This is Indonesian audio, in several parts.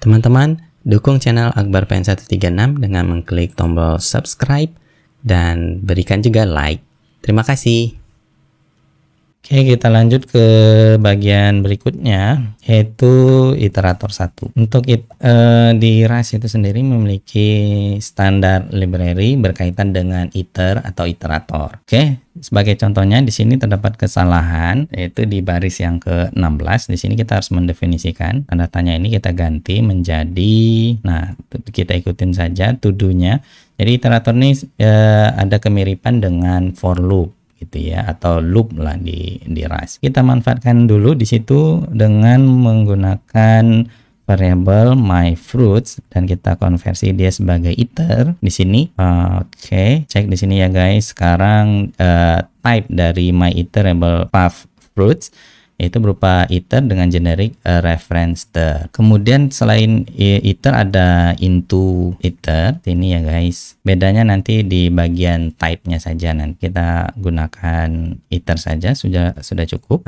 Teman-teman, dukung channel Akbar PN136 dengan mengklik tombol subscribe dan berikan juga like. Terima kasih. Oke, kita lanjut ke bagian berikutnya, yaitu iterator 1. Untuk di Rust itu sendiri memiliki standar library berkaitan dengan iter atau iterator. Oke, sebagai contohnya di sini terdapat kesalahan, yaitu di baris yang ke-16. Di sini kita harus mendefinisikan tanda tanya ini, kita ganti menjadi, nah kita ikutin saja to-do-nya. Jadi iterator ini ada kemiripan dengan for loop gitu ya, atau loop lah di Rust. Kita manfaatkan dulu di situ dengan menggunakan variabel myFruits dan kita konversi dia sebagai iter di sini. Oke, cek di sini ya guys. Sekarang type dari myIterables path fruits itu berupa iter dengan generic reference ter. Kemudian selain iter ada into iter ini ya guys. Bedanya nanti di bagian type-nya saja. Nanti kita gunakan iter saja, sudah cukup.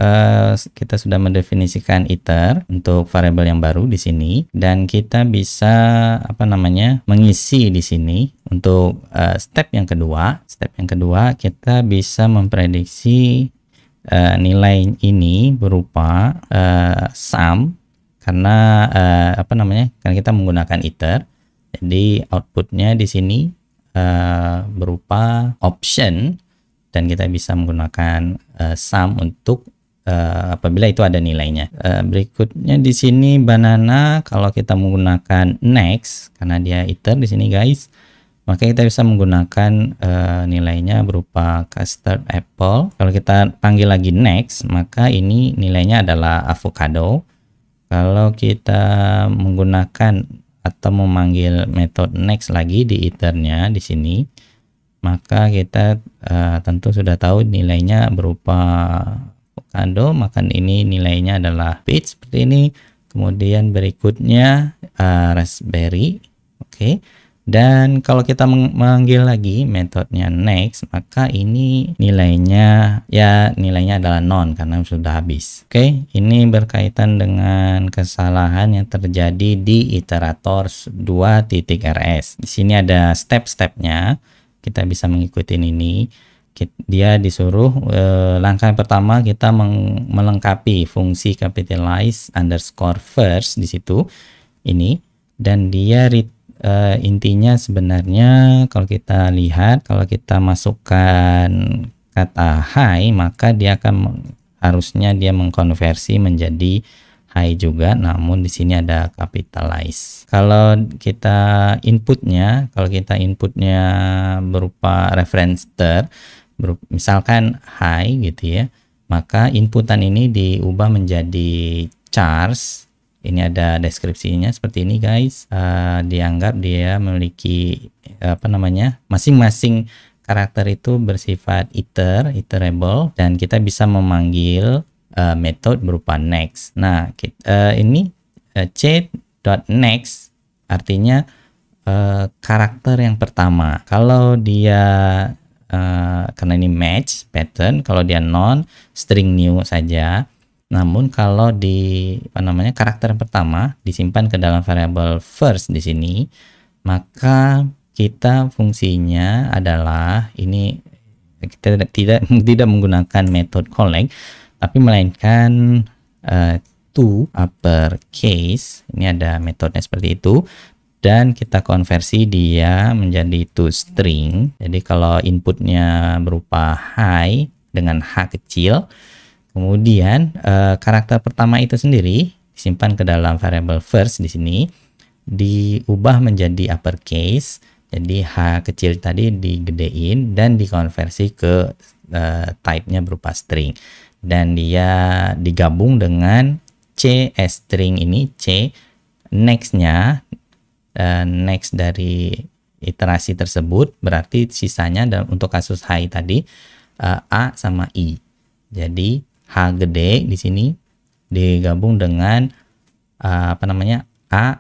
Kita sudah mendefinisikan iter untuk variabel yang baru di sini, dan kita bisa mengisi di sini untuk step yang kedua. Step yang kedua kita bisa memprediksi nilai ini berupa sum, karena karena kita menggunakan iter. Jadi outputnya di sini berupa option, dan kita bisa menggunakan sum untuk apabila itu ada nilainya. Berikutnya di sini banana, kalau kita menggunakan next karena dia iter di sini guys, maka kita bisa menggunakan nilainya berupa custard apple. Kalau kita panggil lagi next, maka ini nilainya adalah avocado. Kalau kita menggunakan atau memanggil metode next lagi di iternya di sini, maka kita tentu sudah tahu nilainya berupa avocado, maka ini nilainya adalah peach seperti ini. Kemudian berikutnya raspberry. Oke. Dan kalau kita memanggil lagi metodenya next, maka ini nilainya adalah none karena sudah habis. Oke, ini berkaitan dengan kesalahan yang terjadi di iterator 2.rs. Di sini ada step-stepnya, kita bisa mengikuti ini. Dia disuruh langkah yang pertama kita melengkapi fungsi capitalize underscore first di situ ini, dan dia intinya sebenarnya kalau kita lihat, kalau kita masukkan kata high, maka dia harusnya dia mengkonversi menjadi high juga, namun di sini ada capitalize. Kalau kita inputnya berupa reference ter, misalkan high gitu ya, maka inputan ini diubah menjadi chars. Ini ada deskripsinya seperti ini guys. Dianggap dia memiliki masing-masing karakter itu bersifat iterable, dan kita bisa memanggil metode berupa next. Nah, ini c.next artinya karakter yang pertama. Kalau dia karena ini match pattern, kalau dia non, string new saja. Namun kalau di karakter pertama disimpan ke dalam variabel first di sini, maka kita fungsinya adalah ini, kita tidak menggunakan metode collect, tapi melainkan to uppercase. Ini ada metodenya seperti itu, dan kita konversi dia menjadi to string. Jadi kalau inputnya berupa high dengan h kecil, kemudian karakter pertama itu sendiri disimpan ke dalam variable first di sini, diubah menjadi uppercase. Jadi h kecil tadi digedein dan dikonversi ke type-nya berupa string, dan dia digabung dengan c string ini, c next-nya, next dari iterasi tersebut, berarti sisanya untuk kasus high tadi a sama i. Jadi H gede di sini digabung dengan a,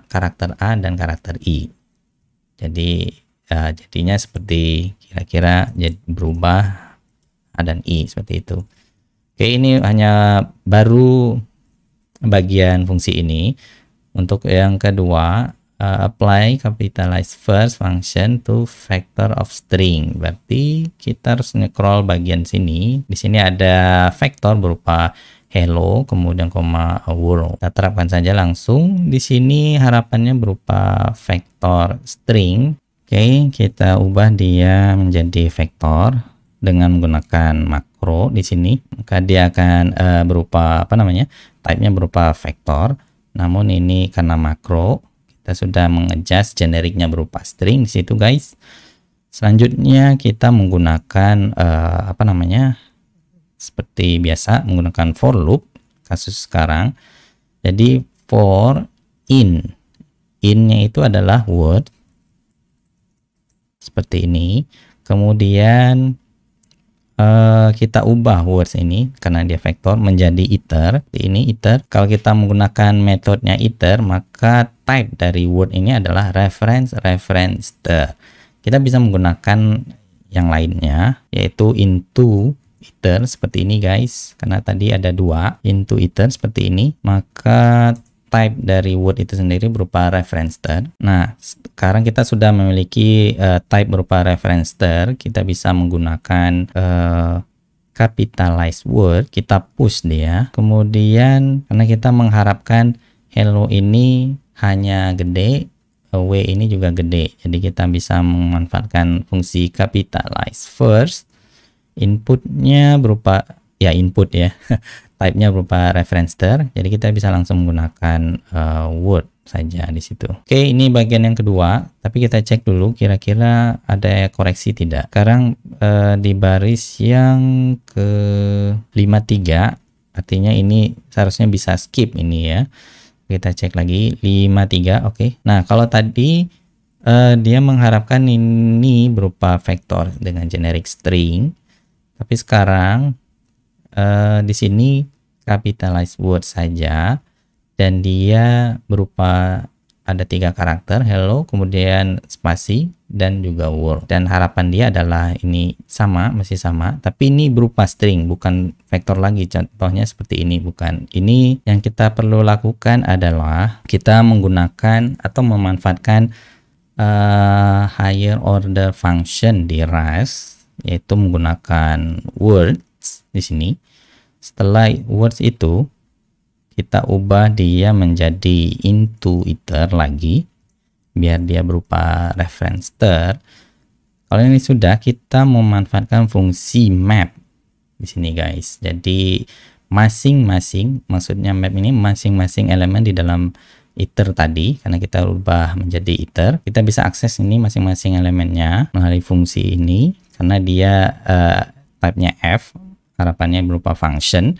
karakter A dan karakter I. Jadi jadinya seperti kira-kira berubah A dan I seperti itu. Oke, ini hanya baru bagian fungsi ini. Untuk yang kedua, apply capitalize first function to vector of string. Berarti kita harus scroll bagian sini. Di sini ada vektor berupa hello, kemudian koma world. Kita terapkan saja langsung. Di sini harapannya berupa vektor string. Oke, kita ubah dia menjadi vektor dengan menggunakan makro di sini. Maka dia akan berupa type-nya berupa vektor. Namun ini karena makro, kita sudah mengadjust generiknya berupa string di situ, guys. Selanjutnya kita menggunakan seperti biasa menggunakan for loop kasus sekarang. Jadi for in-nya itu adalah word seperti ini. Kemudian kita ubah words ini karena dia vektor menjadi iter. Ini iter. Kalau kita menggunakan metodenya iter, maka type dari word ini adalah reference. Kita bisa menggunakan yang lainnya, yaitu into iter seperti ini, guys. Karena tadi ada dua into iter seperti ini, maka type dari word itu sendiri berupa reference. Nah, sekarang kita sudah memiliki type berupa reference. Kita bisa menggunakan capitalize word, kita push dia. Kemudian karena kita mengharapkan hello ini hanya gede, w ini juga gede, jadi kita bisa memanfaatkan fungsi capitalize first. Inputnya berupa input ya. Type-nya berupa reference. Jadi kita bisa langsung menggunakan word saja di situ. Oke, ini bagian yang kedua, tapi kita cek dulu kira-kira ada koreksi tidak. Sekarang di baris yang ke 53, artinya ini seharusnya bisa skip ini ya. Kita cek lagi 53. Oke. Nah, kalau tadi dia mengharapkan ini berupa vektor dengan generic string, tapi sekarang di sini capitalize word saja, dan dia berupa ada 3 karakter, hello, kemudian spasi, dan juga word. Dan harapan dia adalah ini masih sama, tapi ini berupa string, bukan vektor lagi. Contohnya seperti ini, bukan. Ini yang kita perlu lakukan adalah kita menggunakan atau memanfaatkan higher order function di Rust, yaitu menggunakan words di sini. Setelah words itu kita ubah dia menjadi into iter lagi biar dia berupa reference. Kalau ini sudah, kita memanfaatkan fungsi map di sini, guys. Jadi masing-masing, maksudnya map ini masing-masing elemen di dalam iter tadi, karena kita ubah menjadi iter, kita bisa akses ini masing-masing elemennya melalui fungsi ini karena dia type-nya f, harapannya berupa function.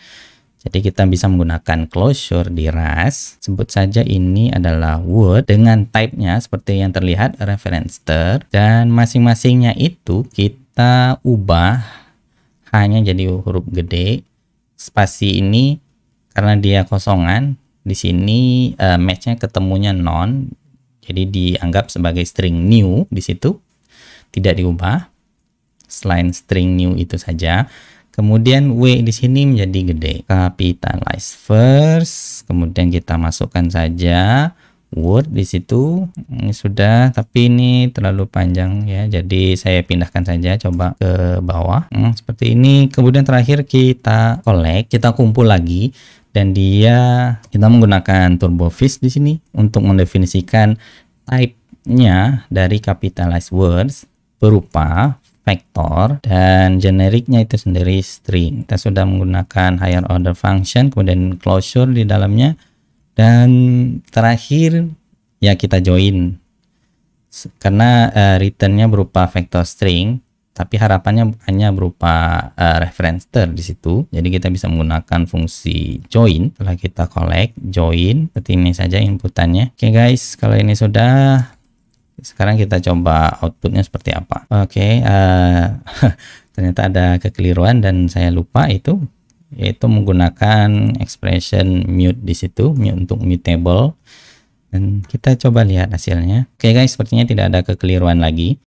Jadi kita bisa menggunakan closure di Rust. Sebut saja ini adalah word dengan type-nya seperti yang terlihat reference, dan masing-masingnya itu kita ubah hanya jadi huruf gede. Spasi ini karena dia kosongan, di sini match-nya ketemunya non, jadi dianggap sebagai string new di situ, tidak diubah selain string new itu saja. Kemudian W di sini menjadi gede, capitalize first, kemudian kita masukkan saja word di situ. Ini sudah, tapi ini terlalu panjang ya, jadi saya pindahkan saja, coba ke bawah seperti ini. Kemudian terakhir kita collect, kita kumpul lagi, dan kita menggunakan turbofish di sini untuk mendefinisikan type-nya dari capitalize words berupa vektor, dan generiknya itu sendiri string. Kita sudah menggunakan higher order function, kemudian closure di dalamnya, dan terakhir ya kita join karena returnnya berupa vektor string, tapi harapannya hanya berupa reference di situ. Jadi kita bisa menggunakan fungsi join. Setelah kita collect, join, seperti ini saja inputannya. Oke, guys, kalau ini sudah, sekarang kita coba outputnya seperti apa. Oke, ternyata ada kekeliruan dan saya lupa itu, yaitu menggunakan expression mute di situ, mute untuk mutable. Dan kita coba lihat hasilnya. Oke, guys, sepertinya tidak ada kekeliruan lagi.